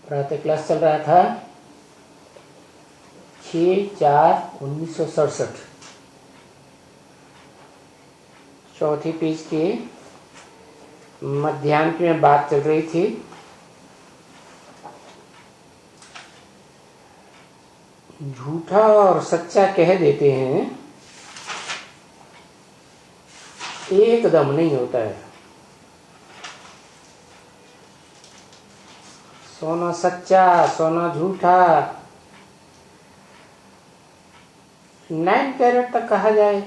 प्रातः क्लास चल रहा था 6/4/1967। चौथी पेज के मध्यांक में बात चल रही थी। झूठा और सच्चा कह देते हैं, एकदम नहीं होता है। सोना सच्चा, सोना झूठा, 9 कैरेट तक कहा जाए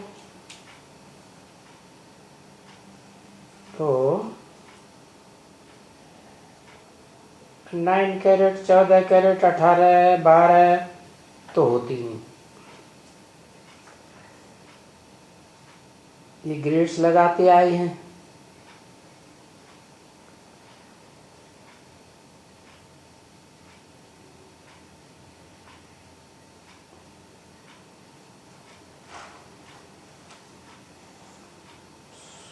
तो 9 कैरेट, 14 कैरेट, 18, 12 तो होती नहीं। ये ग्रेड्स लगाते आए हैं।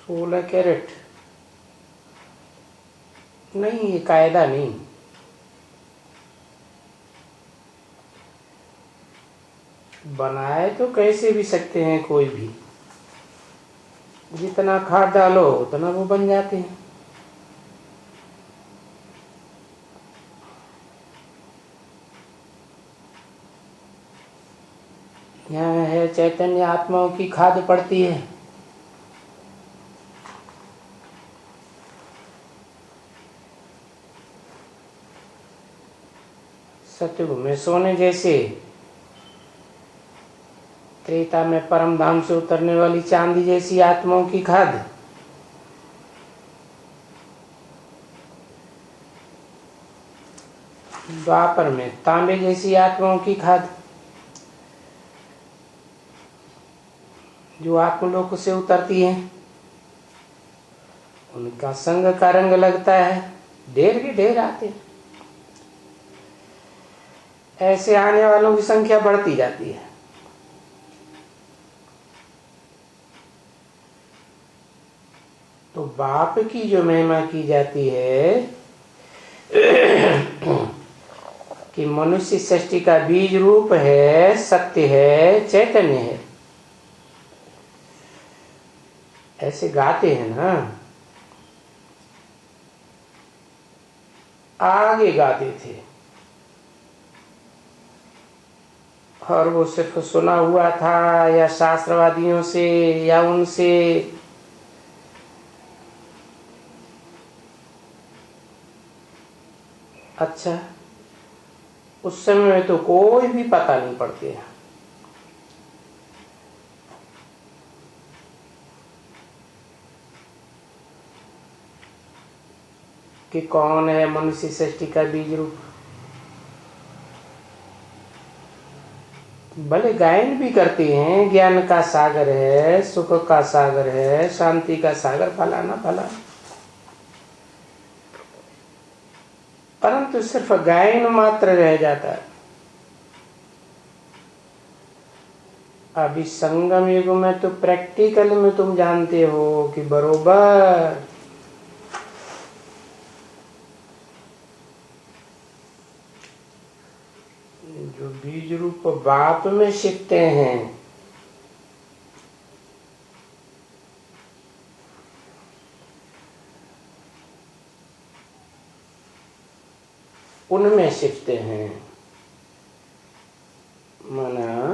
सोलह कैरेट नहीं, ये कायदा नहीं। बनाए तो कैसे भी सकते हैं कोई भी, जितना खाद डालो उतना वो बन जाते हैं। यहाँ है चैतन्य आत्माओं की खाद पड़ती है। सतयुग में सोने जैसे, त्रेता में परम धाम से उतरने वाली चांदी जैसी आत्माओं की खाद, द्वापर में तांबे जैसी आत्माओं की खाद, जो आत्मलोक से उतरती है उनका संग का रंग लगता है। ढेर के ढेर आते हैं। ऐसे आने वालों की संख्या बढ़ती जाती है। तो बाप की जो महिमा की जाती है कि मनुष्य सृष्टि का बीज रूप है, सत्य है, चैतन्य है, ऐसे गाते हैं ना। आगे गाते थे और वो सिर्फ सुना हुआ था या शास्त्रवादियों से या उनसे। अच्छा, उस समय में तो कोई भी पता नहीं पड़ते हैं। कि कौन है मनुष्य सृष्टि का बीज रूप। भले गायन भी करते हैं, ज्ञान का सागर है, सुख का सागर है, शांति का सागर, फलाना फलाना, परंतु सिर्फ गायन मात्र रह जाता है। अभी संगम युग में तो प्रैक्टिकल में तुम जानते हो कि बरोबर जो बीज रूप बाप में सीखते हैं, उनमें सीखते हैं। माना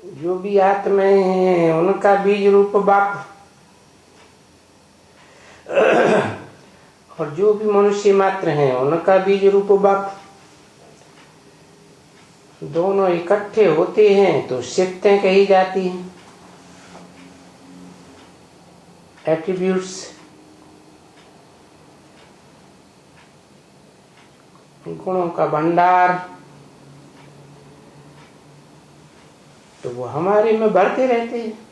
जो भी आत्माएं हैं उनका बीज रूप बाप, और जो भी मनुष्य मात्र हैं उनका बीज रूप बाप, दोनों इकट्ठे होते हैं तो सिफ्तें कही जाती हैं, एट्रीब्यूट्स, गुणों का भंडार। तो वो हमारे में बढ़ते रहते हैं।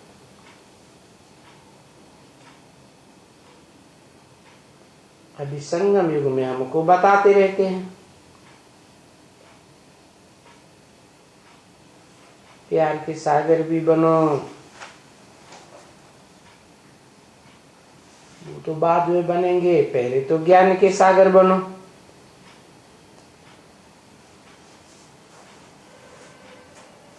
अभी संगम युग में हमको बताते रहते हैं प्यार के सागर भी बनो, वो तो बाद में बनेंगे, पहले तो ज्ञान के सागर बनो।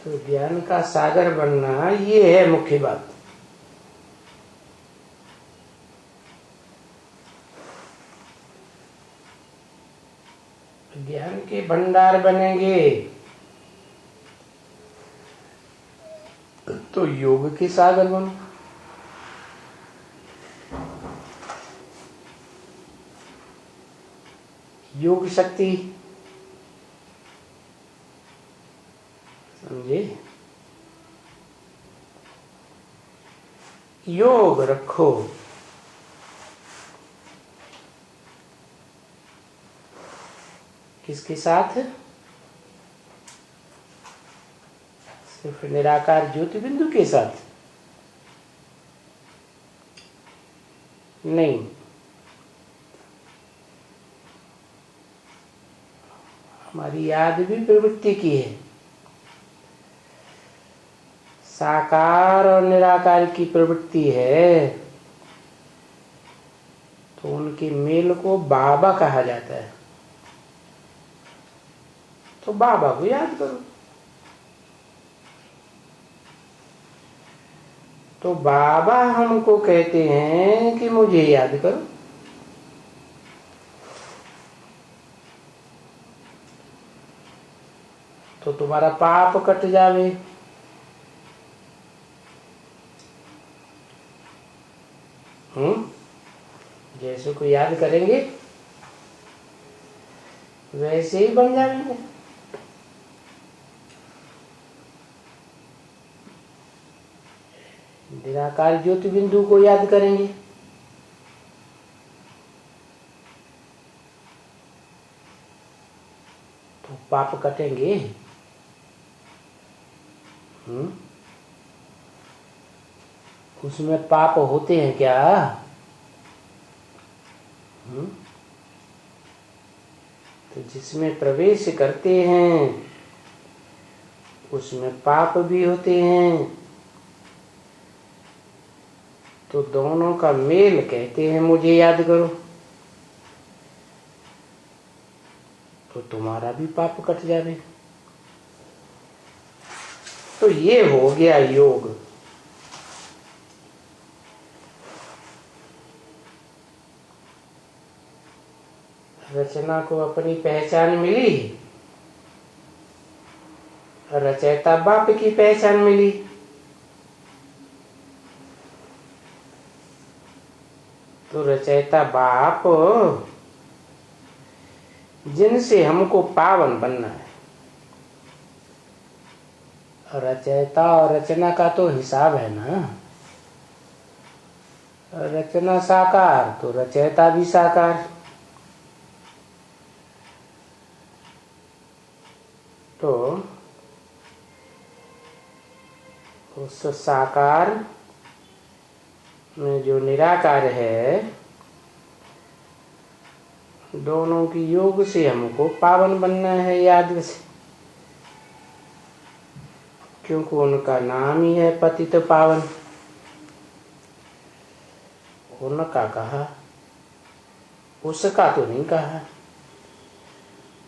तो ज्ञान का सागर बनना ये है मुख्य बात। ज्ञान के भंडार बनेंगे तो योग के सागर बनो। योग शक्ति, समझे? योग रखो। किसके साथ? सिर्फ निराकार ज्योति बिंदु के साथ नहीं, हमारी याद भी प्रवृत्ति की है। साकार और निराकार की प्रवृत्ति है, तो उनके मेल को बाबा कहा जाता है। तो बाबा को याद करो। तो बाबा हमको कहते हैं कि मुझे याद करो। तो तुम्हारा पाप कट जावे। जैसे को याद करेंगे वैसे ही बन जाएंगे। निराकार ज्योति बिंदु को याद करेंगे तो पाप कटेंगे। उसमें पाप होते हैं क्या? तो जिसमें प्रवेश करते हैं उसमें पाप भी होते हैं। तो दोनों का मेल कहते हैं मुझे याद करो। तो तुम्हारा भी पाप कट जावे। तो ये हो गया योग। रचना को अपनी पहचान मिली, रचयिता बाप की पहचान मिली। तो रचयिता बाप जिनसे हमको पावन बनना है। रचयिता और रचना का तो हिसाब है ना। रचना साकार तो रचयिता भी साकार। तो उस साकार में जो निराकार है, दोनों की योग से हमको पावन बनना है याद से। क्योंकि उनका नाम ही है पतित पावन। उनका कहा, उसका तो नहीं कहा।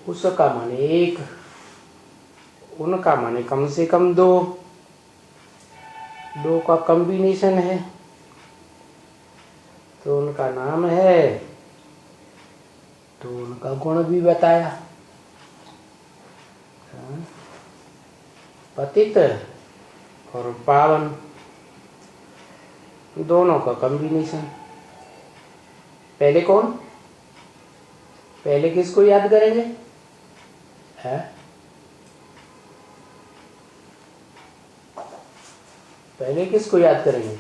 उसका माने एक, उनका माने कम से कम दो। दो का कॉम्बिनेशन है तो उनका नाम है। तो उनका गुण भी बताया, पतित और पावन, दोनों का कॉम्बिनेशन। पहले कौन? पहले किसको याद करेंगे? है पहले किसको याद करेंगे?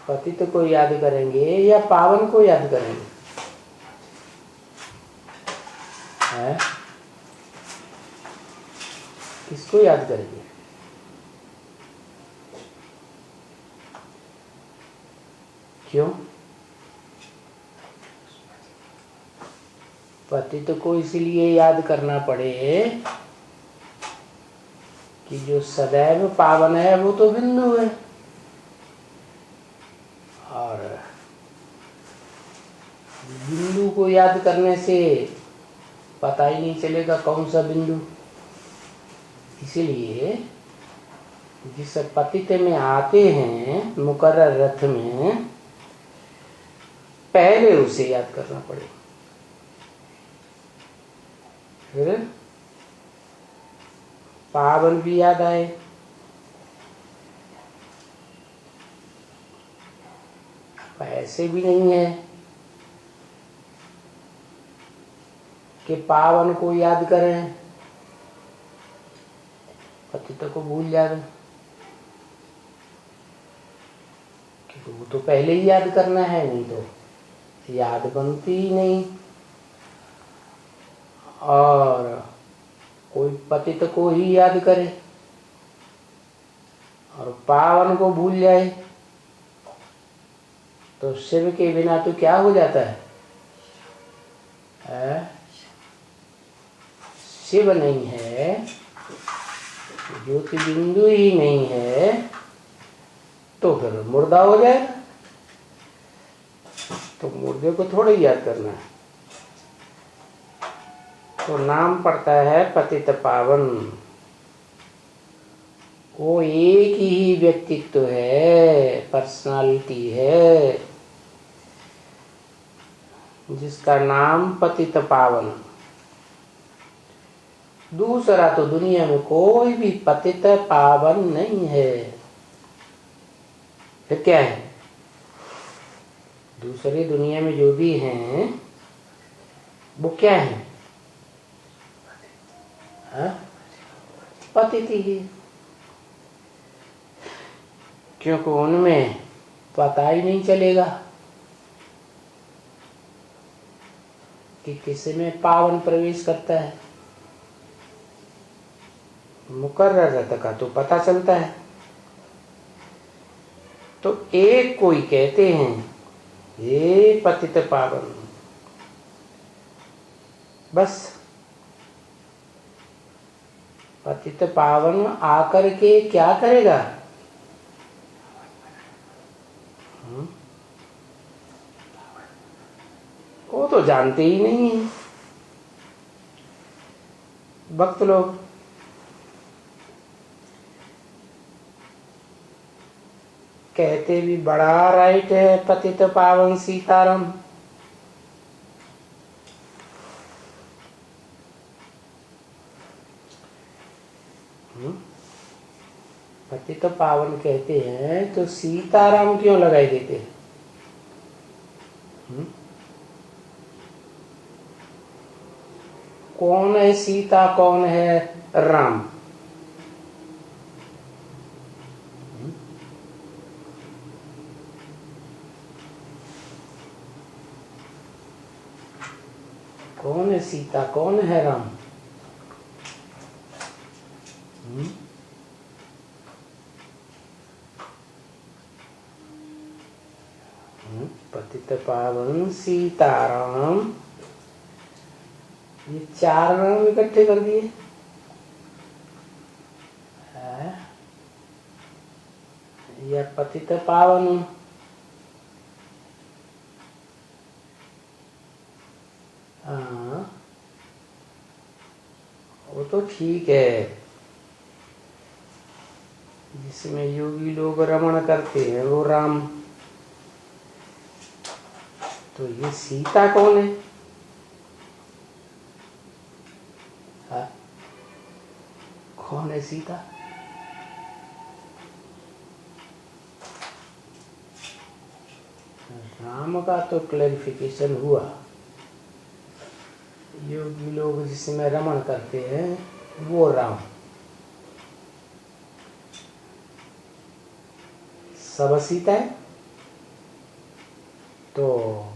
पतित को याद करेंगे या पावन को याद करेंगे? है किसको याद करेंगे? क्यों? पतित को इसलिए याद करना पड़े कि जो सदैव पावन है वो तो बिंदु है। बिंदु को याद करने से पता ही नहीं चलेगा कौन सा बिंदु। इसीलिए जिस पतित में आते हैं मुकर्रर रथ में, पहले उसे याद करना पड़ेगा, फिर पावन भी याद आए। ऐसे भी नहीं है कि पावन को याद करें पतित को भूल जाए, क्योंकि वो तो पहले ही याद करना है, नहीं तो याद बनती ही नहीं। और कोई पतित को ही याद करे और पावन को भूल जाए तो शिव के बिना तो क्या हो जाता है? शिव नहीं है, ज्योति बिंदु ही नहीं है, तो फिर मुर्दा हो जाएगा। तो मुर्दे को थोड़ा ही याद करना है। तो नाम पड़ता है पतित पावन। वो एक ही व्यक्तित्व है, पर्सनालिटी है, जिसका नाम पतित पावन। दूसरा तो दुनिया में कोई भी पतित पावन नहीं है। फिर क्या है? दूसरी दुनिया में जो भी हैं वो क्या है? पतित ही। क्योंकि उनमें पता ही नहीं चलेगा कि किसी में पावन प्रवेश करता है। मुकर्रर रहता का तो पता चलता है। तो एक कोई कहते हैं ये पतित पावन, बस पतित पावन आकर के क्या करेगा? वो तो जानते ही नहीं है भक्त लोग। कहते भी बड़ा राइट है पतित पावन सीताराम। पतित पावन कहते हैं तो सीताराम क्यों लगाई देते हैं? कौन है सीता, कौन है राम? कौन है सीता, कौन है राम? पतित पावन सीताराम, ये चार नाम इकट्ठे कर दिए। यह पतित पावन, हाँ वो तो ठीक है, जिसमें योगी लोग रमण करते हैं वो राम। तो ये सीता कौन है? कौन है सीता? राम का तो क्लैरिफिकेशन हुआ। योगी लोग जिसमें रमण करते हैं वो राम। सब सीता है तो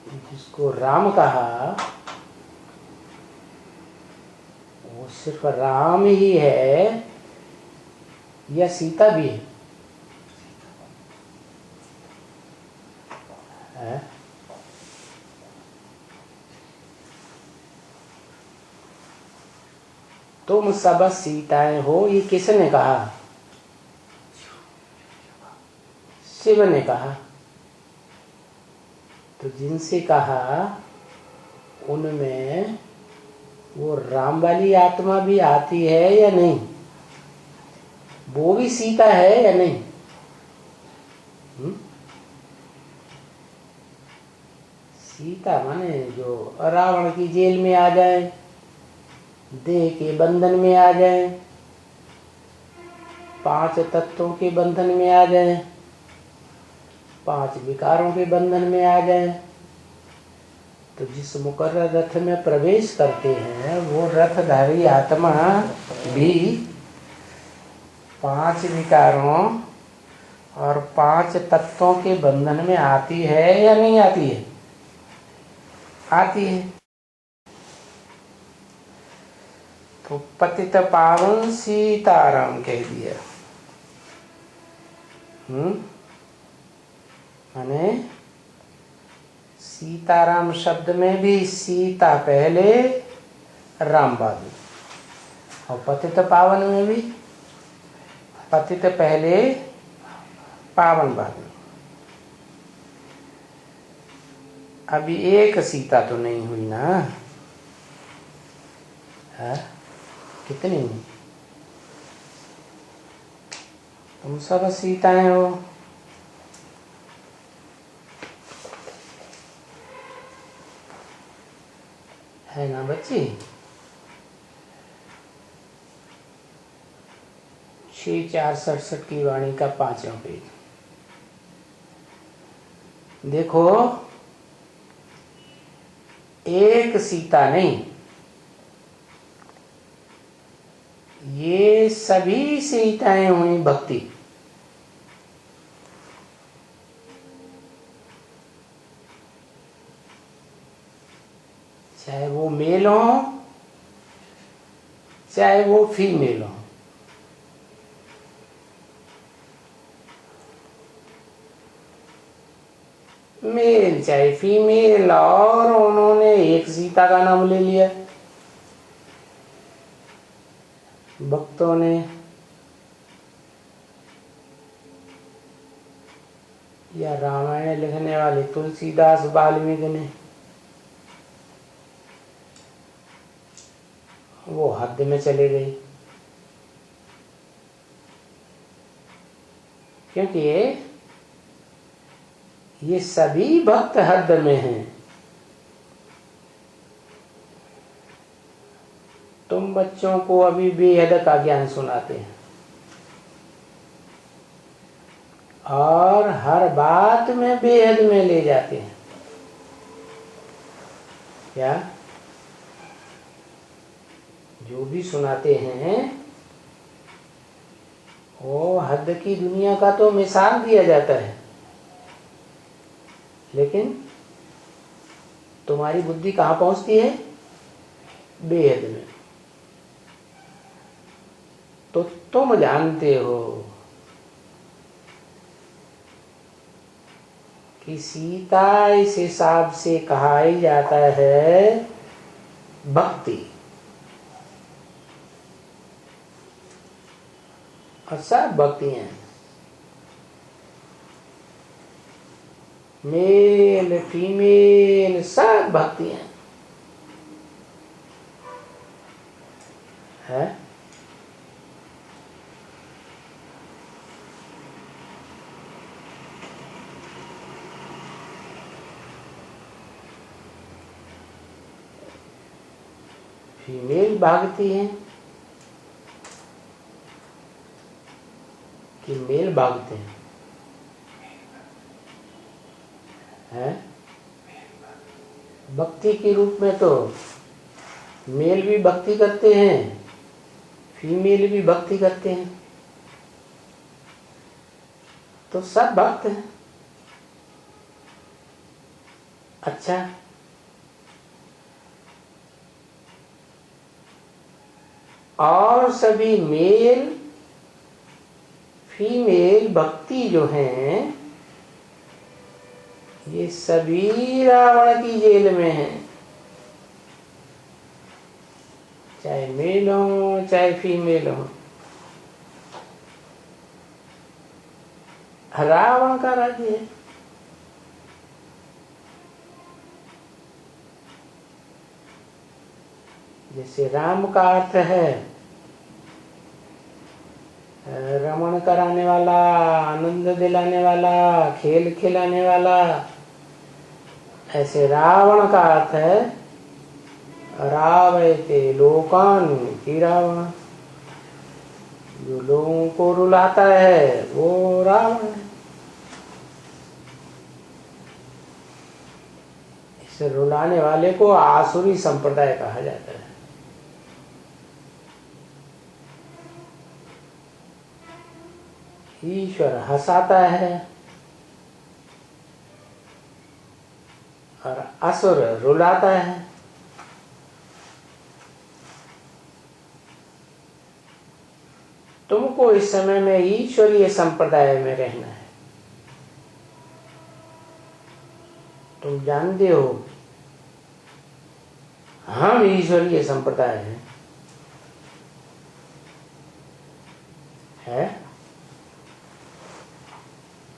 जिसको राम कहा वो सिर्फ राम ही है या सीता भी है? तुम सब सीताएं हो, ये किसने कहा? शिव ने कहा। तो जिनसे कहा उनमें वो राम वाली आत्मा भी आती है या नहीं? वो भी सीता है या नहीं? सीता माने जो रावण की जेल में आ जाए, देह के बंधन में आ जाए, 5 तत्वों के बंधन में आ जाए, 5 विकारों के बंधन में आ जाए, तो जिस मुकर्रर रथ में प्रवेश करते हैं वो रथधारी आत्मा भी 5 विकारों और 5 तत्वों के बंधन में आती है या नहीं आती है? आती है। तो पतित पावन सीताराम कह दिया। माने सीताराम शब्द में भी सीता पहले, राम बाद में, और पतित पावन में भी पतित पहले, पावन बाद में। अभी एक सीता तो नहीं हुई ना? है? कितनी हुई? तुम सब सीताएं हो। है ना बच्ची? 6:4:67 की वाणी का 5वां पेज देखो। एक सीता नहीं, ये सभी सीताएं हुई भक्ति। चाहे वो मेल हो चाहे वो फीमेल हो। मेल चाहे फीमेल, और उन्होंने एक सीता का नाम ले लिया भक्तों ने, या रामायण लिखने वाले तुलसीदास वाल्मीकि ने। वो हद में चले गए, क्योंकि ये सभी भक्त हद में हैं। तुम बच्चों को अभी बेहद का ज्ञान सुनाते हैं और हर बात में बेहद में ले जाते हैं। क्या? जो भी सुनाते हैं वो हद की दुनिया का तो मिसाल दिया जाता है, लेकिन तुम्हारी बुद्धि कहाँ पहुंचती है? बेहद में। तो तुम जानते हो कि सीता इस हिसाब से कहा ही जाता है भक्ति, और सब भक्ति हैं। मेल फीमेल सब भक्ति हैं। है? फीमेल भागती हैं कि मेल भागते हैं? है? भक्ति के रूप में तो मेल भी भक्ति करते हैं, फीमेल भी भक्ति करते हैं, तो सब भक्त हैं। अच्छा, और सभी मेल फीमेल भक्ति जो हैं ये सभी रावण की जेल में हैं, चाहे मेल हो चाहे फीमेल हो। रावण का राज्य है। जैसे राम का अर्थ है रमण कराने वाला, आनंद दिलाने वाला, खेल खिलाने वाला, ऐसे रावण का अर्थ है रावयते लोकान की रावण, जो लोगों को रुलाता है वो रावण है। इस रुलाने वाले को आसुरी संप्रदाय कहा जाता है। ईश्वर हंसाता है और असुर रुलाता है। तुमको इस समय में ईश्वरीय संप्रदाय में रहना है। तुम जानते हो हम ईश्वरीय संप्रदाय है?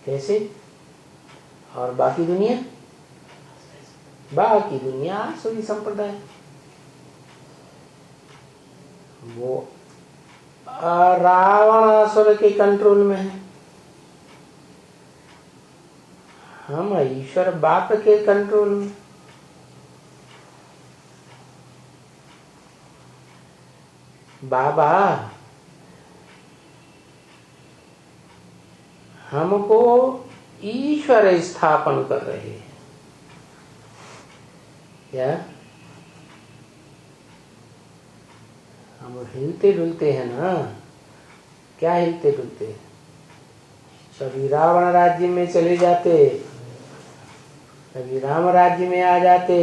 कैसे? और बाकी दुनिया आसुरी संप्रदाय। वो रावण असुर के कंट्रोल में है, हम ईश्वर बाप के कंट्रोल में। बाबा हमको ईश्वर स्थापन कर रहे हैं। क्या हम हिलते डुलते हैं ना? क्या हिलते डुलते? कभी रावण राज्य में चले जाते, कभी राम राज्य में आ जाते,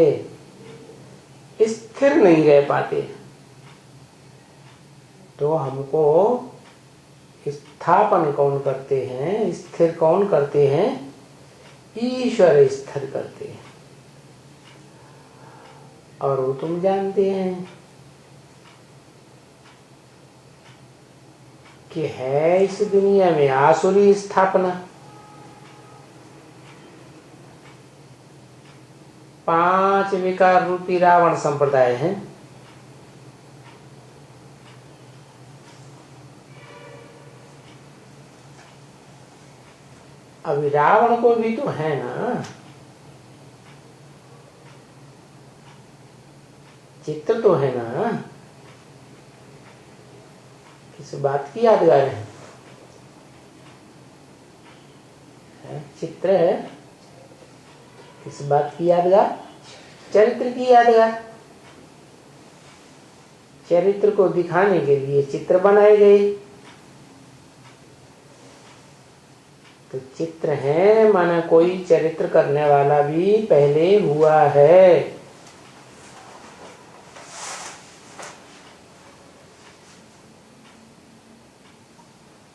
स्थिर नहीं रह पाते। तो हमको स्थापन कौन करते हैं, स्थिर कौन करते हैं? ईश्वर स्थिर करते हैं। और वो तुम जानते हैं कि है इस दुनिया में आसुरी स्थापना। 5 विकार रूपी रावण संप्रदाय है। अभी रावण को भी तो है ना, चित्र तो है ना। किस बात की यादगार है? चित्र है, किस बात की यादगार? चरित्र की यादगार। चरित्र को दिखाने के लिए चित्र बनाए गए। तो चित्र है माना कोई चरित्र करने वाला भी पहले हुआ है।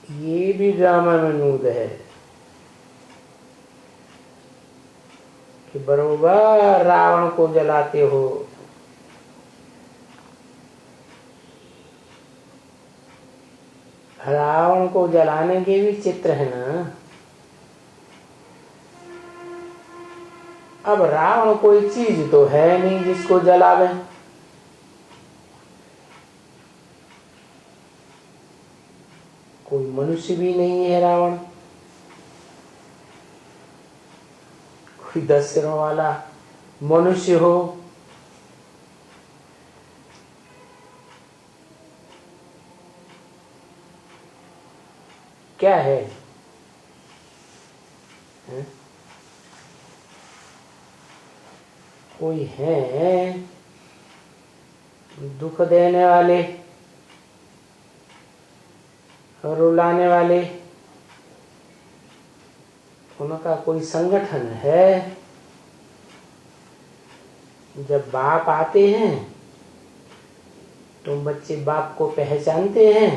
ये भी ड्रामा में नूद है कि बरोबर रावण को जलाते हो, रावण को जलाने के भी चित्र है ना। अब रावण कोई चीज तो है नहीं जिसको जलावे। कोई मनुष्य भी नहीं है रावण, कोई 10 सिरों वाला मनुष्य हो। क्या है? कोई है दुख देने वाले, रुलाने वाले, उनका कोई संगठन है। जब बाप आते हैं तुम बच्चे बाप को पहचानते हैं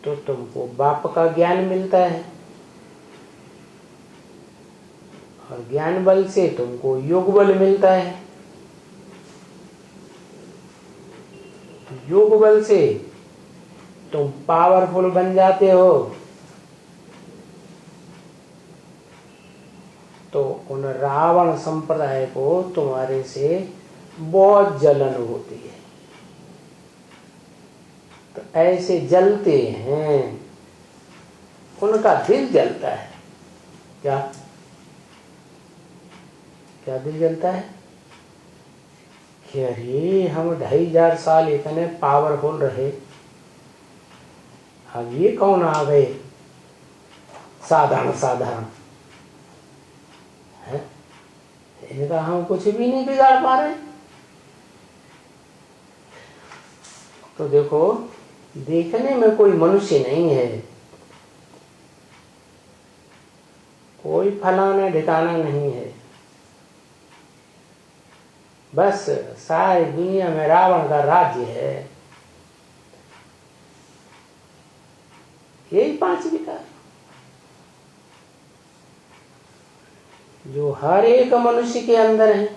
तो तुमको बाप का ज्ञान मिलता है और ज्ञान बल से तुमको योग बल मिलता है। योग बल से तुम पावरफुल बन जाते हो तो उन रावण संप्रदाय को तुम्हारे से बहुत जलन होती है। तो ऐसे जलते हैं, उनका दिल जलता है। क्या क्या दिल जलता है कि अरे हम 2500 साल इतने पावरफुल रहे, अब ये कौन आ गए साधारण साधारण है, इनका हम कुछ भी नहीं बिगाड़ पा रहे। तो देखो, देखने में कोई मनुष्य नहीं है, कोई फलाना ठिकाना नहीं है, बस सारी दुनिया में रावण का राज्य है। यही 5 विकार जो हर एक मनुष्य के अंदर है।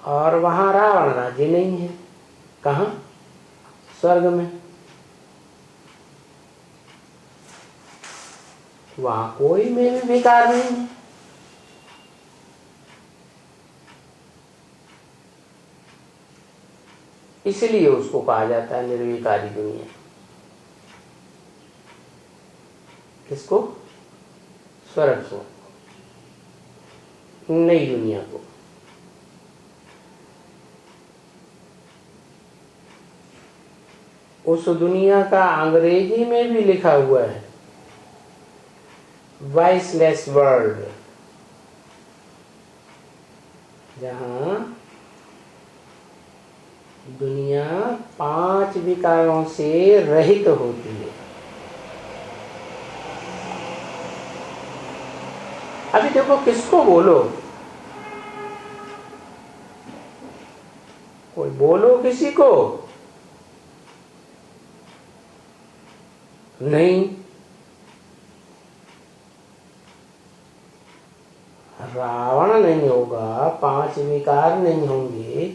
और वहां रावण राज्य नहीं है। कहाँ? स्वर्ग में। वहां कोई में भी विकार नहीं है। इसलिए उसको कहा जाता है निर्विकारी दुनिया। किसको? स्वर्ग को, नई दुनिया को। उस दुनिया का अंग्रेजी में भी लिखा हुआ है वाइसलेस वर्ल्ड, जहां दुनिया 5 विकारों से रहित होती है। अभी देखो, किसको बोलो, कोई बोलो किसी को नहीं। रावण नहीं होगा, 5 विकार नहीं होंगे,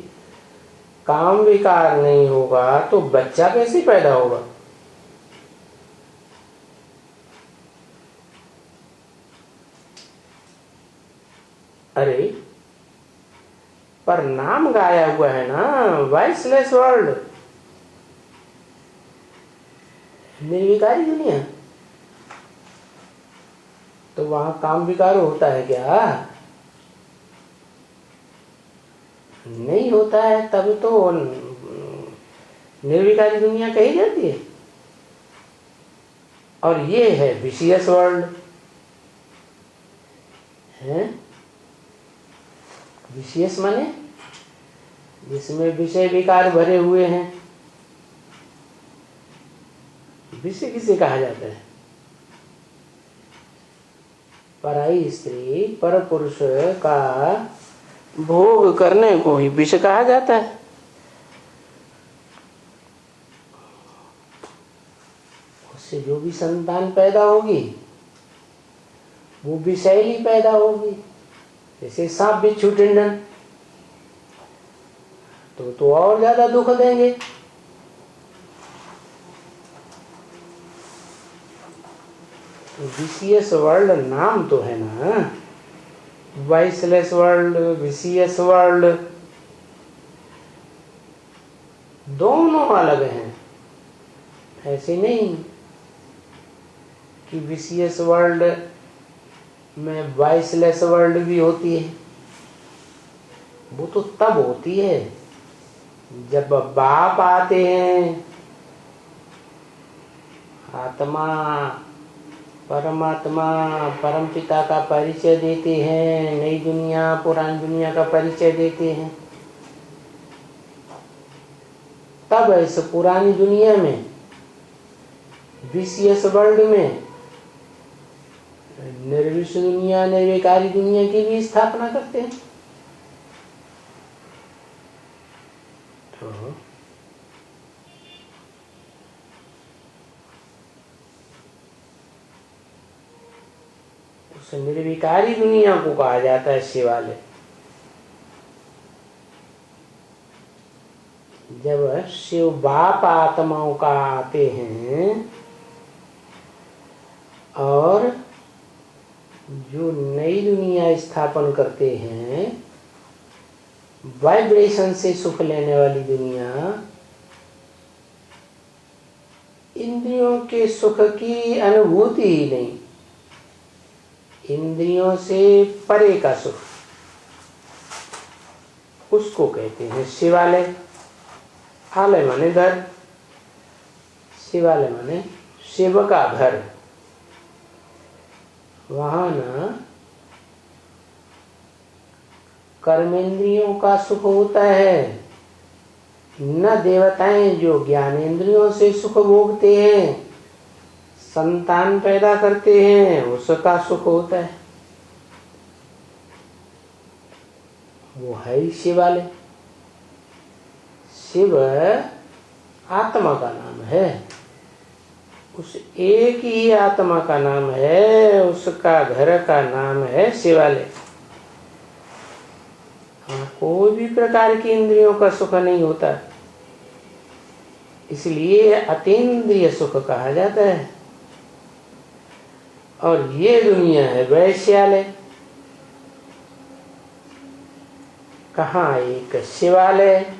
काम विकार नहीं होगा, तो बच्चा कैसे पैदा होगा? अरे पर नाम गाया हुआ है ना, वॉइसलेस वर्ल्ड, निर्विकारी दुनिया। तो वहां काम विकार होता है क्या? नहीं होता है, तब तो निर्विकारी दुनिया कही जाती है। और ये है विशियस वर्ल्ड है। विशियस माने जिसमें विषय विकार भरे हुए हैं। विषय किसे कहा जाता है? पराई स्त्री पर पुरुष का भोग करने को ही विषय कहा जाता है। उससे जो भी संतान पैदा होगी वो विषैली पैदा होगी। जैसे सांप बिच्छू टिंडन, तो और ज्यादा दुख देंगे। विशियस वर्ल्ड नाम तो है ना, वॉइसलेस वर्ल्ड, विशियस वर्ल्ड, दोनों अलग हैं। ऐसे नहीं कि विशियस वर्ल्ड में वॉइसलेस वर्ल्ड भी होती है। वो तो तब होती है जब बाप आते हैं, आत्मा परमात्मा परम पिता का परिचय देते हैं, नई दुनिया पुरानी दुनिया का परिचय देते हैं। तब इस पुरानी दुनिया में, विशियस वर्ल्ड में, निर्विष दुनिया, निर्विकारी दुनिया की भी स्थापना करते हैं। तो उस निर्विकारी दुनिया को कहा जाता है शिवालय। जब शिव बाप आत्माओं का आते हैं और जो नई दुनिया स्थापन करते हैं, वाइब्रेशन से सुख लेने वाली दुनिया, इंद्रियों के सुख की अनुभूति ही नहीं, इंद्रियों से परे का सुख, उसको कहते हैं शिवालय। आलय माने घर, शिवालय माने शिव का घर। वहां न कर्मेंद्रियों का सुख होता है, न देवताएं जो ज्ञानेंद्रियों से सुख भोगते हैं, संतान पैदा करते हैं, उसका सुख होता है। वो है ही शिवालय। शिव आत्मा का नाम है, उस एक ही आत्मा का नाम है, उसका घर का नाम है शिवालय। हाँ, कोई भी प्रकार की इंद्रियों का सुख नहीं होता, इसलिए अतीन्द्रिय सुख कहा जाता है। और ये दुनिया है वैश्यालय। कहाँ एक शिवालय,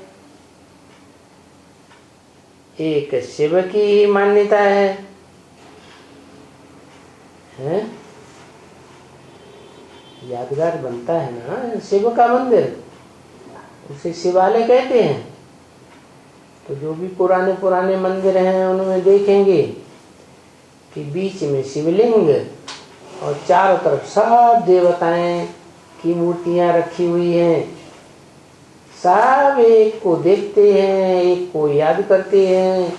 एक शिव की मान्यता है? यादगार बनता है ना शिव का मंदिर, उसे शिवालय कहते हैं। तो जो भी पुराने पुराने मंदिर हैं उनमें देखेंगे कि बीच में शिवलिंग और चारों तरफ सब देवताएं की मूर्तियां रखी हुई हैं। सब एक को देखते हैं, एक को याद करते हैं,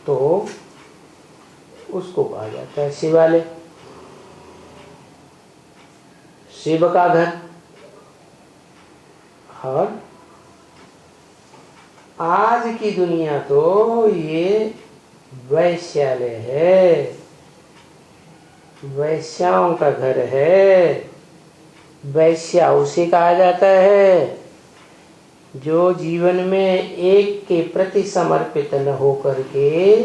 तो उसको कहा जाता है शिवालय, शिव का घर। और आज की दुनिया तो ये वैश्यालय है, वैश्याओं का घर है। वैश्या उसे कहा जाता है जो जीवन में एक के प्रति समर्पित न होकर के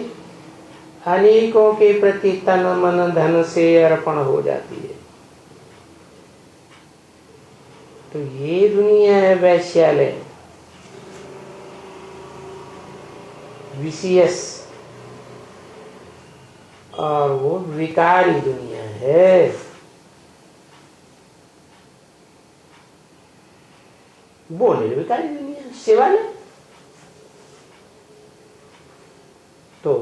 अनेकों के प्रति तन मन धन से अर्पण हो जाती है। तो ये दुनिया है वैश्यालय, विशियस, और वो विकारी दुनिया है। वो निर्विकारी दुनिया शिवालय। तो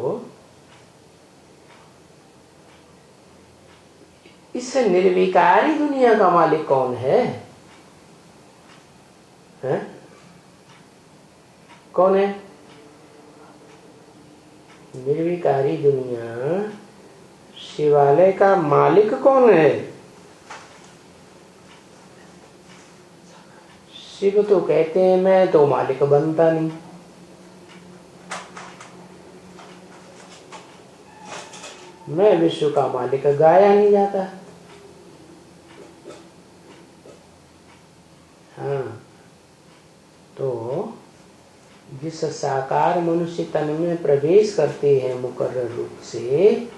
इस निर्विकारी दुनिया का मालिक कौन है? कौन है? निर्विकारी दुनिया शिवालय का मालिक कौन है? शिव तो कहते हैं मैं तो मालिक बनता नहीं। मैं विश्व का मालिक गाया नहीं जाता। हाँ, तो जिस साकार मनुष्य तन में प्रवेश करते हैं मुकर्रर रूप से,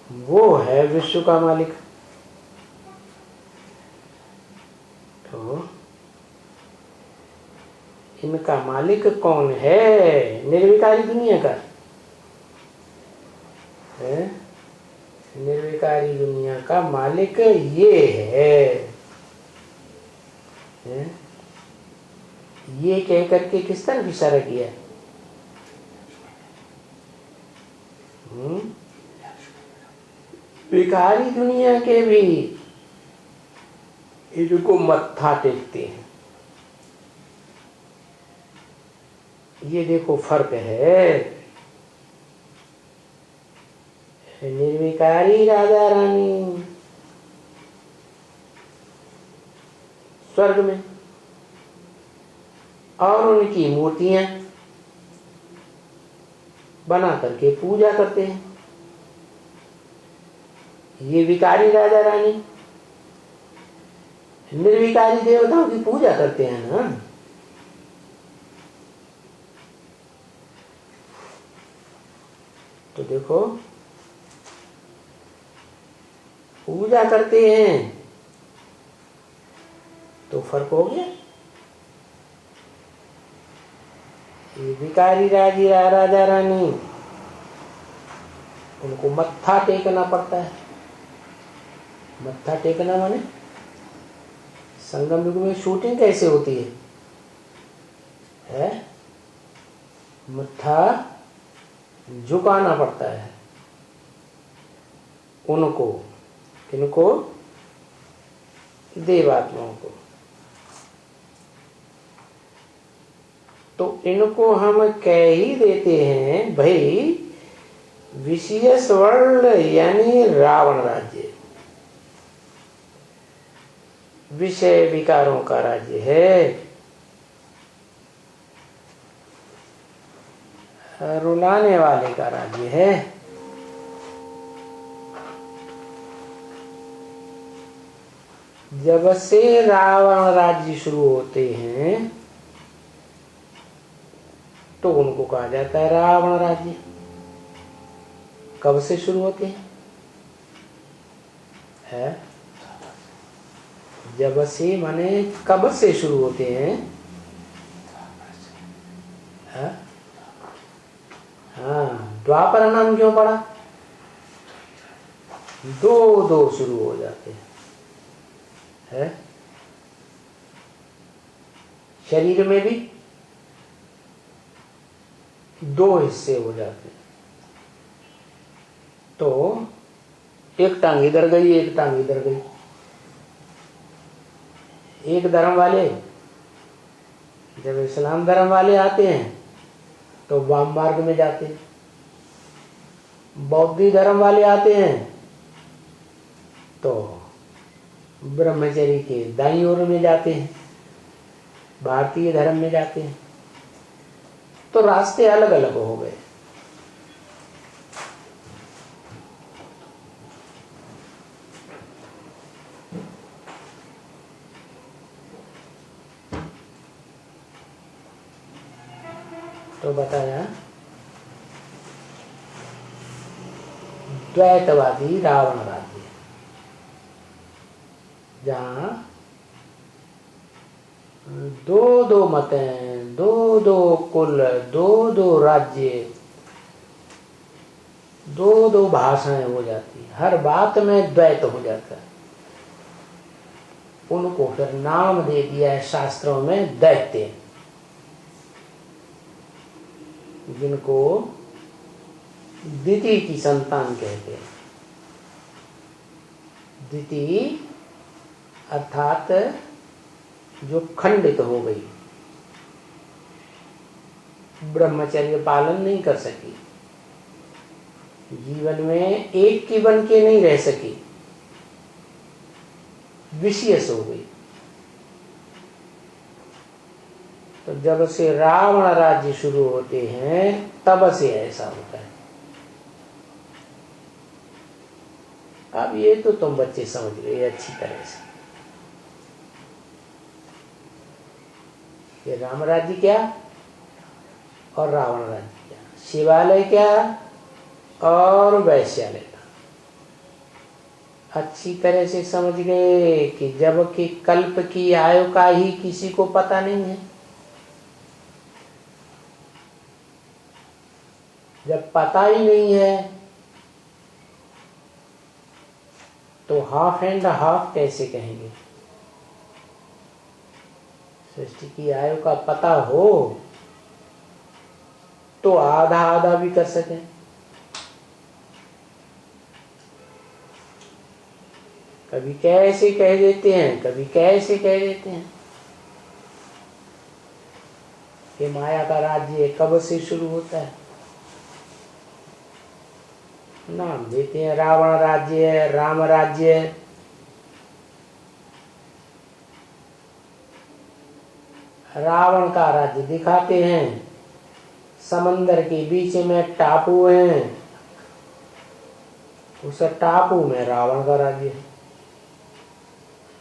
वो है विश्व का मालिक। तो इनका मालिक कौन है? निर्विकारी दुनिया का है। निर्विकारी दुनिया का मालिक ये है। ये कह करके किस तरफ इशारा किया? विकारी दुनिया के भी इनको मत्था टेकते हैं। ये देखो फर्क है। निर्विकारी राजा रानी स्वर्ग में, और उनकी मूर्तियां बना करके पूजा करते हैं। ये विकारी राजा रानी निर्विकारी देवताओं की पूजा करते हैं ना। तो देखो पूजा करते हैं तो फर्क हो गया। ये भिखारी राजा रानी, उनको मत्था टेकना पड़ता है। मत्था टेकना माने संगम युग में शूटिंग कैसे होती है? मत्था झुकाना पड़ता है उनको, किनको? देवात्माओं को। तो इनको हम कह ही देते हैं भाई विशियस वर्ल्ड यानी रावण राज्य विषय विकारों का राज्य है, रुलाने वाले का राज्य है। जब से रावण राज्य शुरू होते हैं तो उनको कहा जाता है रावण राज्य। कब से शुरू होते हैं? है? जब से माने कब से शुरू होते हैं? है? हाँ, द्वापर नाम क्यों पड़ा? दो शुरू हो जाते हैं। है? शरीर में भी दो हिस्से हो जाते हैं। तो एक टांग इधर गई, एक टांग इधर गई। एक धर्म वाले, जब इस्लाम धर्म वाले आते हैं तो वाम मार्ग में जाते हैं। बौद्ध धर्म वाले आते हैं तो ब्रह्मचर्य के दाईं ओर में जाते हैं। भारतीय धर्म में जाते हैं। तो रास्ते अलग अलग हो गए। तो बताया द्वैतवादी रावण राज्य, जहां दो मतें, दो कुल, दो राज्य, दो भाषाएं हो जाती, हर बात में द्वैत हो जाता है। उनको फिर नाम दे दिया है शास्त्रों में दैत्य, जिनको दिति की संतान कहते हैं। दिति अर्थात जो खंडित हो गई, ब्रह्मचर्य पालन नहीं कर सकी, जीवन में एक की बन के नहीं रह सकी, विशेष हो गई। तो जब से रावण राज्य शुरू होते हैं तब से ऐसा होता है। अब ये तो तुम बच्चे समझ गए अच्छी तरह से। ये राम राज्य क्या और रावण राज्य क्या, शिवालय क्या और वैश्यालय का। अच्छी तरह से समझ गए कि जब कि कल्प की आयु का ही किसी को पता नहीं है। जब पता ही नहीं है तो हाफ एंड हाफ कैसे कहेंगे? सृष्टि की आयु का पता हो तो आधा आधा भी कर सके। कभी कैसे कह देते हैं, कभी कैसे कह देते हैं कि माया का राज्य कब से शुरू होता है। नाम देते हैं रावण राज्य, राम राज्य। रावण का राज्य दिखाते हैं, समंदर के बीच में टापू है, उस टापू में रावण का राज्य है।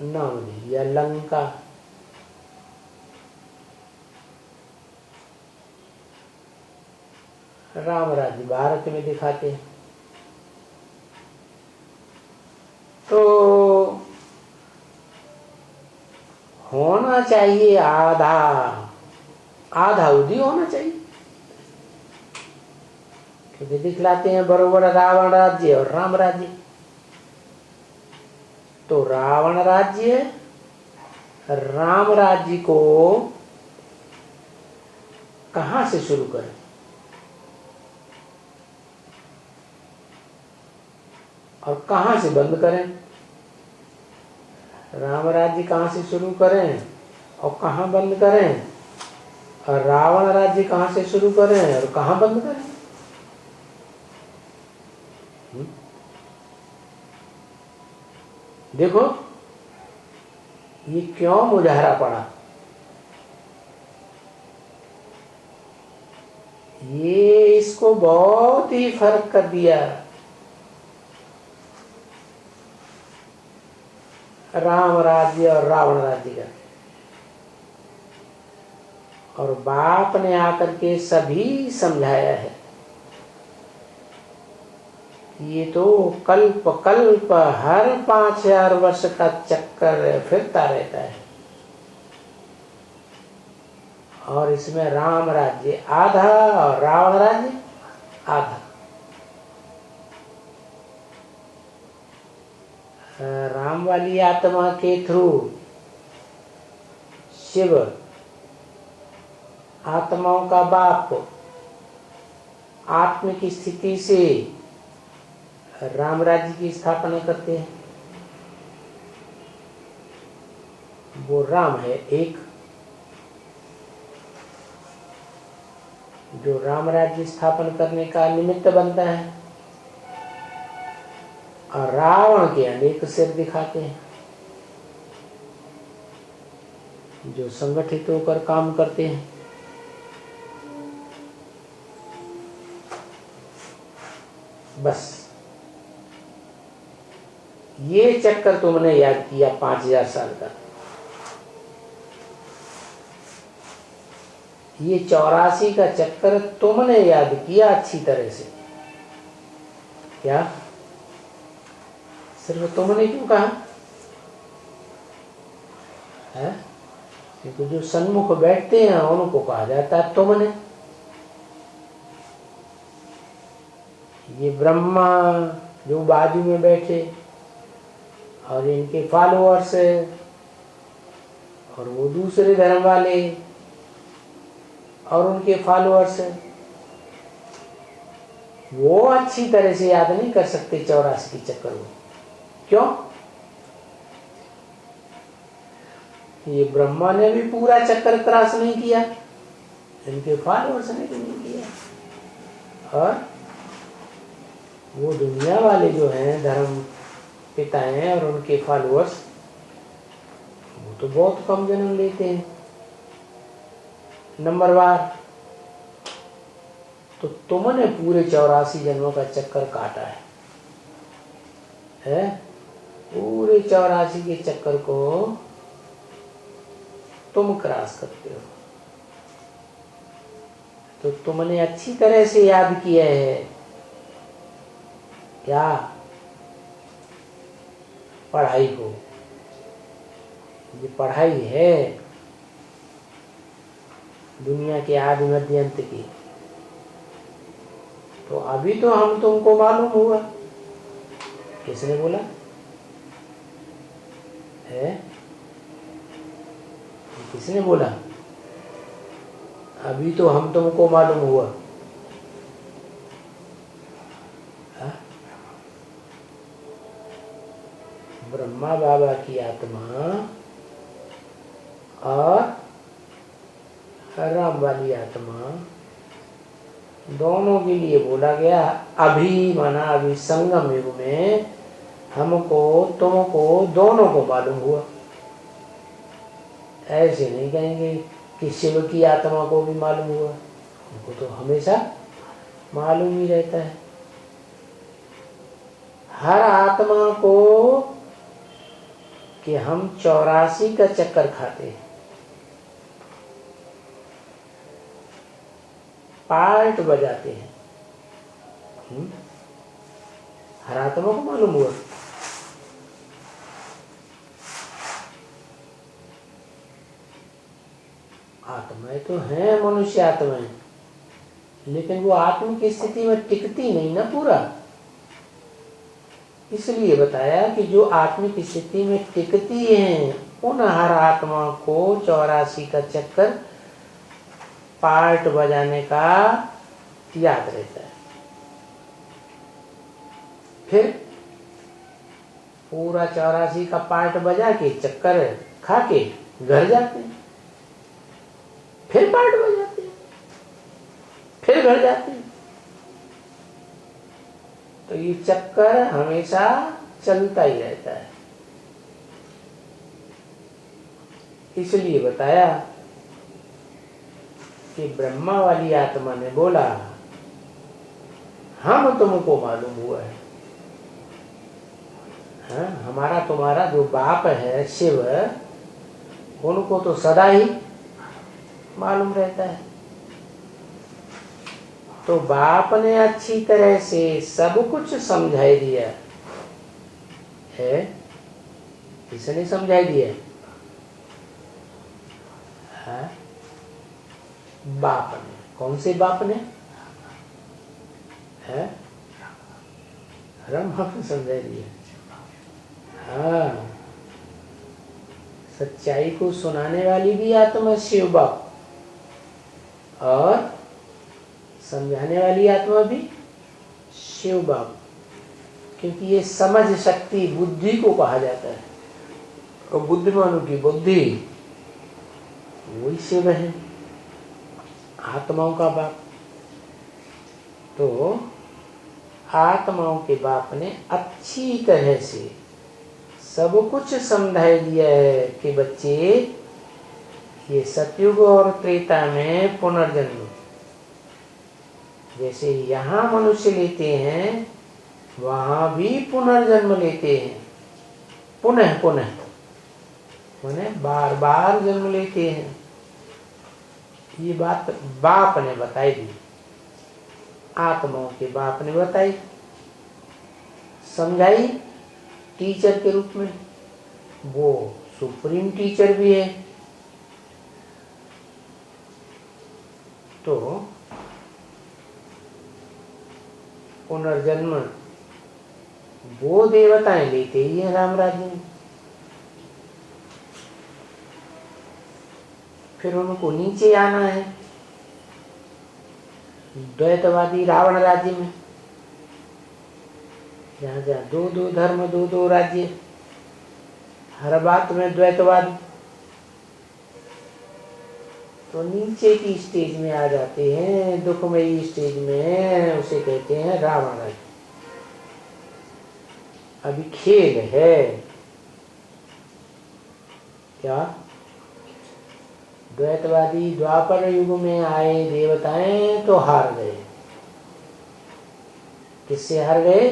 नाम दिया लंका। राम राज्य भारत में दिखाते हैं। तो होना चाहिए आधा आधा उदी होना चाहिए, क्योंकि दिखलाते हैं बरोबर रावण राज्य और राम राज्य। तो रावण राज्य राम राज्य को कहां से शुरू करें? और कहां से बंद करें? राम राज्य कहां से शुरू करें और कहां बंद करें? और रावण राज्य कहां से शुरू करें और कहां बंद करें? देखो ये क्यों मुजाहरा पड़ा। ये इसको बहुत ही फर्क कर दिया। राम राज्य और रावण राज्य का। और बाप ने आकर के सभी समझाया है। ये तो कल्प कल्प हर 5000 वर्ष का चक्कर फिरता रहता है। और इसमें राम राज्य आधा और रावण राज्य आधा। राम वाली आत्मा के थ्रू शिव आत्माओं का बाप आत्म की स्थिति से राम राज्य की स्थापना करते हैं। वो राम है एक, जो राम राज्य स्थापन करने का निमित्त बनता है। और रावण के अनेक सिर दिखाते हैं, जो संगठित होकर काम करते हैं। बस ये चक्कर तुमने याद किया 5000 साल का। ये 84 का चक्कर तुमने याद किया अच्छी तरह से। क्या सिर्फ तुमने क्यों कहा है? क्योंकि जो सन्मुख बैठते हैं उनको कहा जाता है तुमने। ये ब्रह्मा जो बाजू में बैठे और इनके फॉलोअर्स और वो दूसरे धर्म वाले और उनके फॉलोअर्स, वो अच्छी तरह से याद नहीं कर सकते 84 के चक्कर में। क्यों? ये ब्रह्मा ने भी पूरा चक्कर क्रॉस नहीं किया, इनके फॉलोअर्स ने भी नहीं किया। और वो दुनिया वाले जो हैं धर्म पिता हैं और उनके फॉलोअर्स, वो तो बहुत कम जन्म लेते हैं नंबरवार। तो तुमने पूरे 84 जन्मों का चक्कर काटा है? पूरे 84 के चक्कर को तुम क्रॉस करते हो। तो तुमने अच्छी तरह से याद किया है। क्या? पढ़ाई को। ये पढ़ाई है दुनिया के आदि मध्य अंत की। तो अभी तो हम तुमको मालूम हुआ। किसने बोला है? किसने बोला? अभी तो हम तुमको मालूम हुआ। हा? ब्रह्मा बाबा की आत्मा और राम वाली आत्मा दोनों के लिए बोला गया। अभी माना अभी संगम युग में हमको तुमको दोनों को मालूम हुआ। ऐसे नहीं कहेंगे कि शिव की आत्मा को भी मालूम हुआ, उनको तो हमेशा मालूम ही रहता है। हर आत्मा को कि हम 84 का चक्कर खाते हैं, पार्ट बजाते हैं। हर आत्मा को मालूम हुआ। आत्माएं तो हैं, मनुष्य आत्माएं, लेकिन वो आत्म की स्थिति में टिकती नहीं ना पूरा। इसलिए बताया कि जो आत्मिक स्थिति में टिकती हैं उन हर आत्मा को 84 का चक्कर पार्ट बजाने का याद रहता है। फिर पूरा 84 का पार्ट बजा के चक्कर खा के घर जाते हैं, फिर पार्ट बजाते हैं, फिर घर जाते हैं। तो ये चक्कर हमेशा चलता ही रहता है। इसलिए बताया कि ब्रह्मा वाली आत्मा ने बोला हम तुमको मालूम हुआ है। हाँ, हमारा तुम्हारा जो बाप है शिव, उनको तो सदा ही मालूम रहता है। तो बाप ने अच्छी तरह से सब कुछ समझाई दिया है। किसने समझाई दिया? हाँ? बाप ने। कौन से बाप ने? है ब्रह्मा को समझाई दिया। हाँ, सच्चाई को सुनाने वाली भी आत्मा शिव बाप, और समझाने वाली आत्मा भी शिव बाप। क्योंकि ये समझ शक्ति बुद्धि को कहा जाता है, और बुद्धिमानों की बुद्धि वही शिव है, आत्माओं का बाप। तो आत्माओं के बाप ने अच्छी तरह से सब कुछ समझाई दिया है कि बच्चे, ये सतयुग और त्रेता में पुनर्जन्म जैसे यहाँ मनुष्य लेते हैं, वहां भी पुनर्जन्म लेते हैं। पुनः पुनः माने बार बार जन्म लेते हैं। ये बात बाप ने बताई दी, आत्माओं के बाप ने बताई, समझाई टीचर के रूप में। वो सुप्रीम टीचर भी है। तो पुनर्जन्म वो देवताएं लेते ही हैं राम राज्य में। फिर उनको नीचे आना है द्वैतवादी रावण राज्य में, जहाँ जहाँ दो दो धर्म, दो दो राज्य, हर बात में द्वैतवाद। तो नीचे की स्टेज में आ जाते हैं, दुखमयी स्टेज में, उसे कहते हैं रावण राज्य। अभी खेल है क्या? द्वैतवादी द्वापर युग में आए देवताएं तो हार गए। किससे हार गए?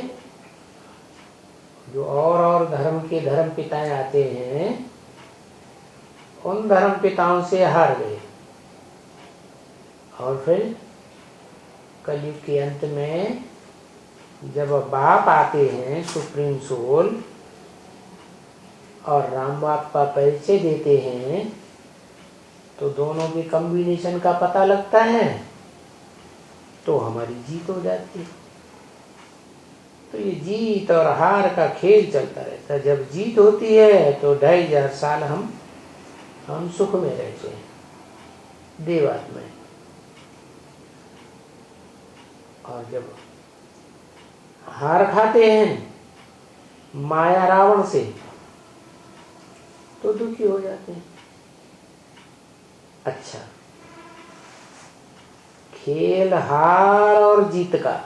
जो और धर्म के धर्म पिताएं आते हैं, उन धर्म पिताओं से हार गए। और फिर कलयुग के अंत में जब बाप आते हैं सुप्रीम सोल, और राम बाप का परिचय देते हैं, तो दोनों के कॉम्बिनेशन का पता लगता है, तो हमारी जीत हो जाती है। तो ये जीत और हार का खेल चलता रहता है। जब जीत होती है तो 2500 साल हम सुख में रहते हैं देवात्मा में, और जब हार खाते हैं माया रावण से, तो दुखी हो जाते हैं। अच्छा, खेल हार और जीत का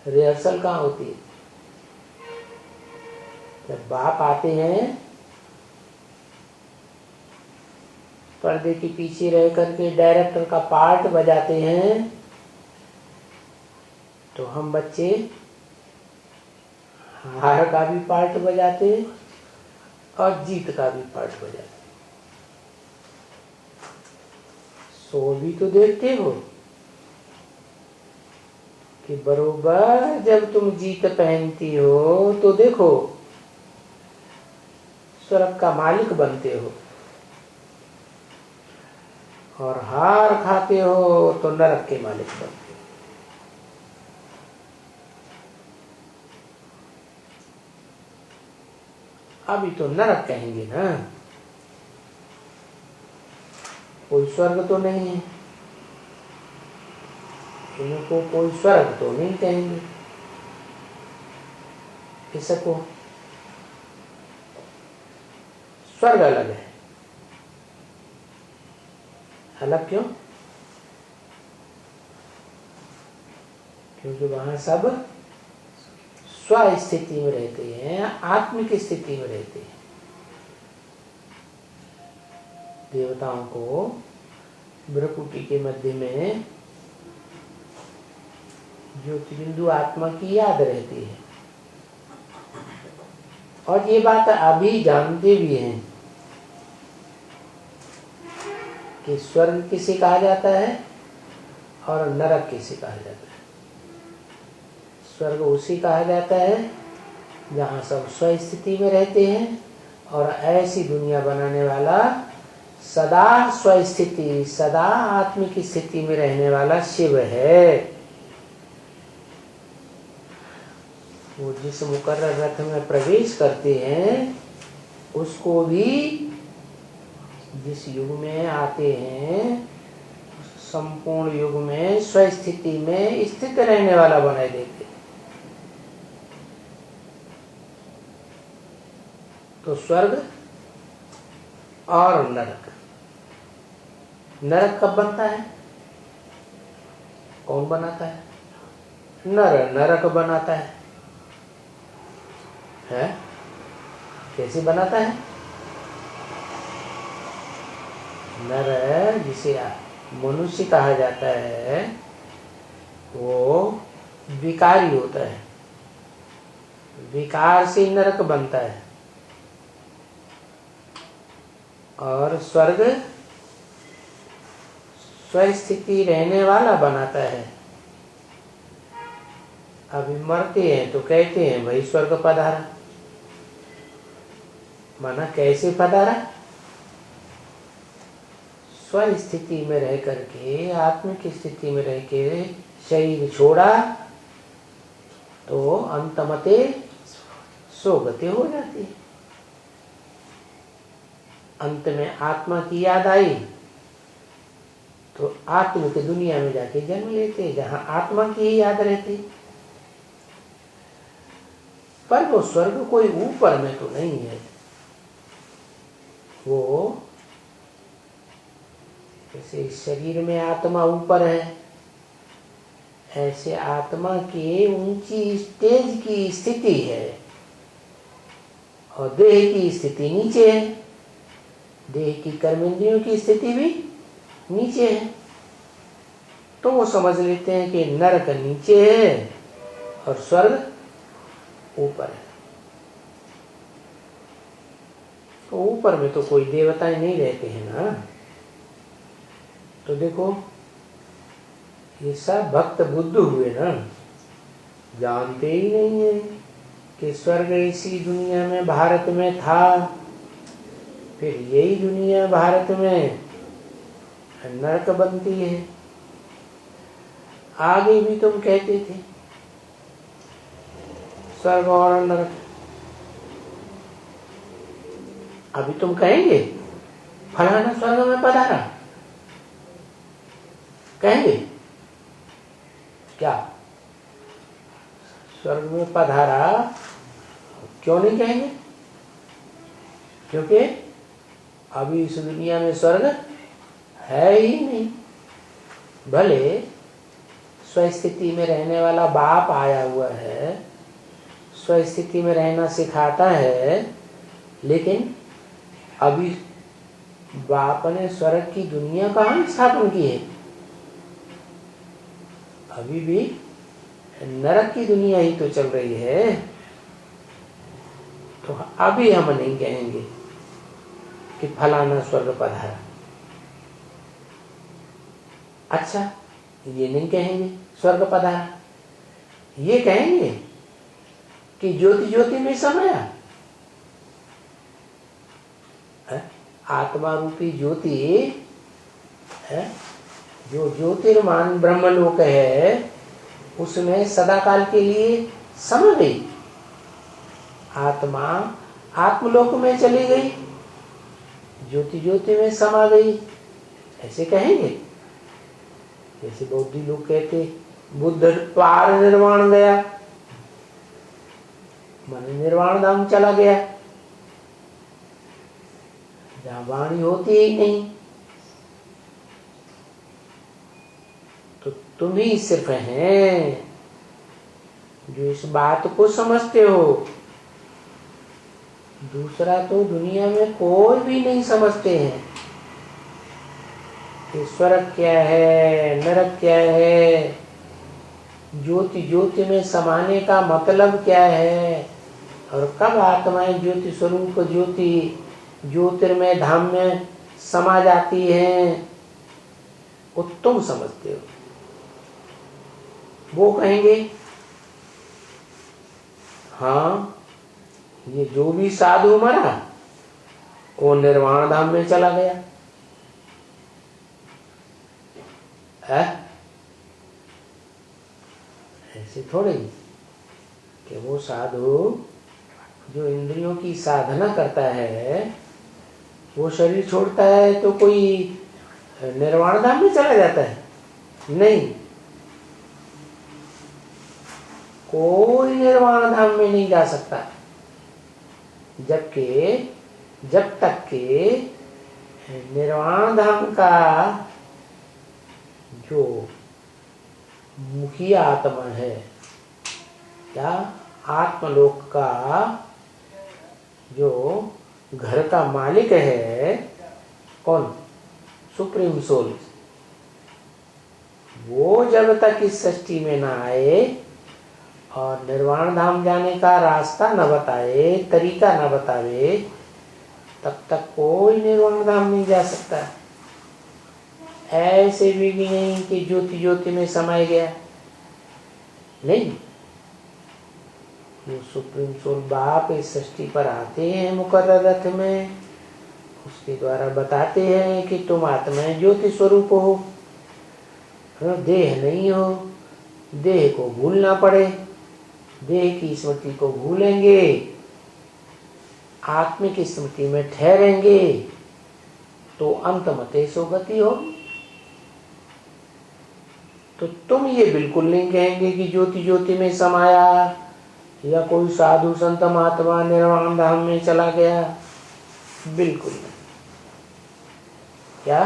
रिहर्सल कहाँ होती है? जब बाप आते हैं पर्दे के पीछे रह करके डायरेक्टर का पार्ट बजाते हैं, तो हम बच्चे हार का भी पार्ट बजाते हैं और जीत का भी पार्ट बजाते हैं। शो भी तो देखते हो, कि बरोबर जब तुम जीत पहनती हो तो देखो स्वर्ग का मालिक बनते हो, और हार खाते हो तो नरक के मालिक बनते हो। अभी तो नरक कहेंगे ना, कोई स्वर्ग तो नहीं है, इनको कोई स्वर्ग तो नहीं कहेंगे इसको। स्वर्ग अलग है। अलग क्यों? क्योंकि वहां सब स्व स्थिति में रहते हैं, आत्मिक स्थिति में रहते हैं। देवताओं को ब्रह्मकुटी के मध्य में ज्योतिबिंदु आत्मा की याद रहती है, और ये बात अभी जानते भी हैं कि स्वर्ग किसे कहा जाता है और नरक किसे कहा जाता है। स्वर्ग उसी कहा जाता है जहाँ सब स्वस्थिति में रहते हैं, और ऐसी दुनिया बनाने वाला सदा स्वस्थिति, सदा आत्मिक स्थिति में रहने वाला शिव है। वो जिस मुकर्रर रथ में प्रवेश करते हैं उसको भी जिस युग में आते हैं संपूर्ण युग में स्वस्थिति में स्थित रहने वाला बनाए देते। तो स्वर्ग और नरक, नरक कब बनता है? कौन बनाता है? नरक बनाता है। कैसे बनाता है? नर जिसे मनुष्य कहा जाता है वो विकारी होता है, विकार से नरक बनता है, और स्वर्ग स्वस्थिति रहने वाला बनाता है। अभी मरते हैं तो कहते हैं भाई स्वर्ग पधारा, माना कैसे पधारा? स्वस्थिति में रह करके, आत्मिक स्थिति में रह के शरीर छोड़ा तो अंतमते सोगति हो जाती है। अंत में आत्मा की याद आई तो आत्मिक दुनिया में जाके जन्म लेते जहां आत्मा की ही याद रहती। पर वो स्वर्ग कोई ऊपर में तो नहीं है, वो जैसे शरीर में आत्मा ऊपर है, ऐसे आत्मा की ऊंची स्टेज की स्थिति है, और देह की स्थिति नीचे है, देह की कर्मेंद्रियों की स्थिति भी नीचे है। तो वो समझ लेते हैं कि नरक नीचे है और स्वर्ग ऊपर है। तो ऊपर में तो कोई देवताएं नहीं रहते हैं ना। तो देखो ये सब भक्त बुद्ध हुए ना, जानते ही नहीं है कि स्वर्ग इसी दुनिया में भारत में था, फिर यही दुनिया भारत में नरक बनती है। आगे भी तुम कहते थे स्वर्ग और नरक, अभी तुम कहेंगे फलाना स्वर्ग में पधारा, कहेंगे क्या? स्वर्ग में पधारा क्यों नहीं कहेंगे? क्योंकि अभी इस दुनिया में स्वर्ग है ही नहीं। भले स्वस्थिति में रहने वाला बाप आया हुआ है, स्वस्थिति में रहना सिखाता है, लेकिन अभी बाप ने स्वर्ग की दुनिया कहाँ स्थापन की है? अभी भी नरक की दुनिया ही तो चल रही है। तो अभी हम नहीं कहेंगे कि फलाना स्वर्ग पधारा। अच्छा, ये नहीं कहेंगे स्वर्ग पधारा, ये कहेंगे कि ज्योति ज्योति में समाया है? आत्मा रूपी ज्योति है, जो ज्योतिर्मान ब्रह्मलोक है, उसमें सदाकाल के लिए समा गई। आत्मा आत्मलोक में चली गई, ज्योति ज्योति में समा गई, ऐसे कहेंगे। जैसे बौद्धि लोग कहते बुद्ध पार निर्वाण गया, मन निर्वाण धाम चला गया, जहां वाणी होती ही नहीं। तो तुम ही सिर्फ हैं जो इस बात को समझते हो, दूसरा तो दुनिया में कोई भी नहीं समझते हैं कि स्वर्ग क्या है, नरक क्या है, ज्योति ज्योति में समाने का मतलब क्या है, और कब आत्माएं ज्योति स्वरूप ज्योति ज्योतिर्मय धाम में समा जाती हैं, वो तुम समझते हो। वो कहेंगे हाँ, ये जो भी साधु मरा वो निर्वाण धाम में चला गया है? ऐसे थोड़ी कि वो साधु जो इंद्रियों की साधना करता है, वो शरीर छोड़ता है तो कोई निर्वाण धाम में चला जाता है? नहीं, कोई निर्वाण धाम में नहीं जा सकता जब तक के निर्वाण धाम का जो मुखिया आत्मा है या आत्मलोक का जो घर का मालिक है, कौन? Supreme soul. वो जब तक इस सृष्टि में ना आए और निर्वाण धाम जाने का रास्ता न बताए, तरीका न बतावे, तब तक कोई निर्वाण धाम नहीं जा सकता। ऐसे भी नहीं कि ज्योति ज्योति में समाया गया, नहीं। जो सुप्रीम सोल बाप इस सृष्टि पर आते हैं मुकर्रर रथ में, उसके द्वारा बताते हैं कि तुम आत्मा ज्योति स्वरूप हो, देह नहीं हो, देह को भूलना पड़े, देह की स्मृति को भूलेंगे, आत्मिक स्मृति में ठहरेंगे तो अंतमते सो गति हो। तो तुम ये बिल्कुल नहीं कहेंगे कि ज्योति ज्योति में समाया या कोई साधु संत महात्मा निर्वाण धाम में चला गया, बिल्कुल नहीं। क्या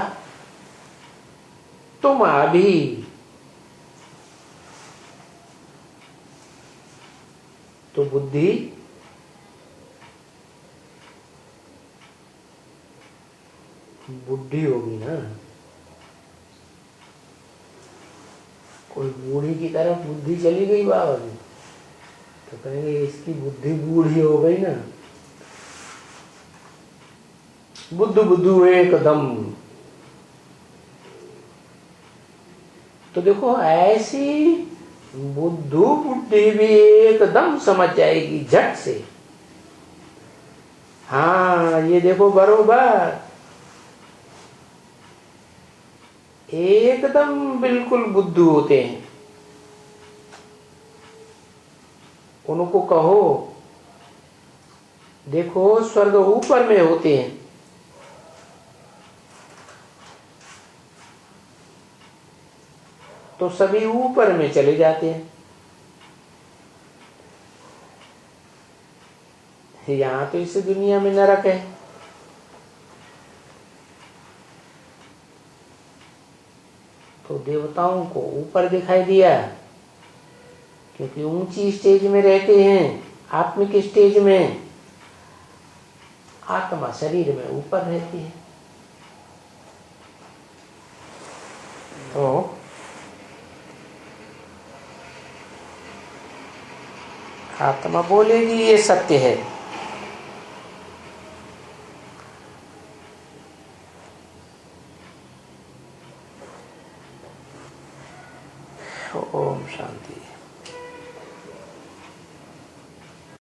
तुम अभी तो बुद्धि बुद्धि होगी ना, कोई बूढ़ी की तरफ बुद्धि चली गई बाबा जी, तो कहेंगे इसकी बुद्धि बूढ़ी हो गई ना। बुद्धू बुद्धू एकदम। तो देखो ऐसी बुद्धू बुद्धि भी एकदम समझ जाएगी झट से। हाँ, ये देखो बरोबर एकदम बिल्कुल बुद्धू होते हैं। उनको कहो देखो स्वर्ग ऊपर में होते हैं, तो सभी ऊपर में चले जाते हैं। यहाँ तो इस दुनिया में नरक है। तो देवताओं को ऊपर दिखाई दिया क्योंकि ऊंची स्टेज में रहते हैं, आत्मिक स्टेज में। आत्मा शरीर में ऊपर रहती है। तो आत्मा बोलेगी ये सत्य है। ओम शांति।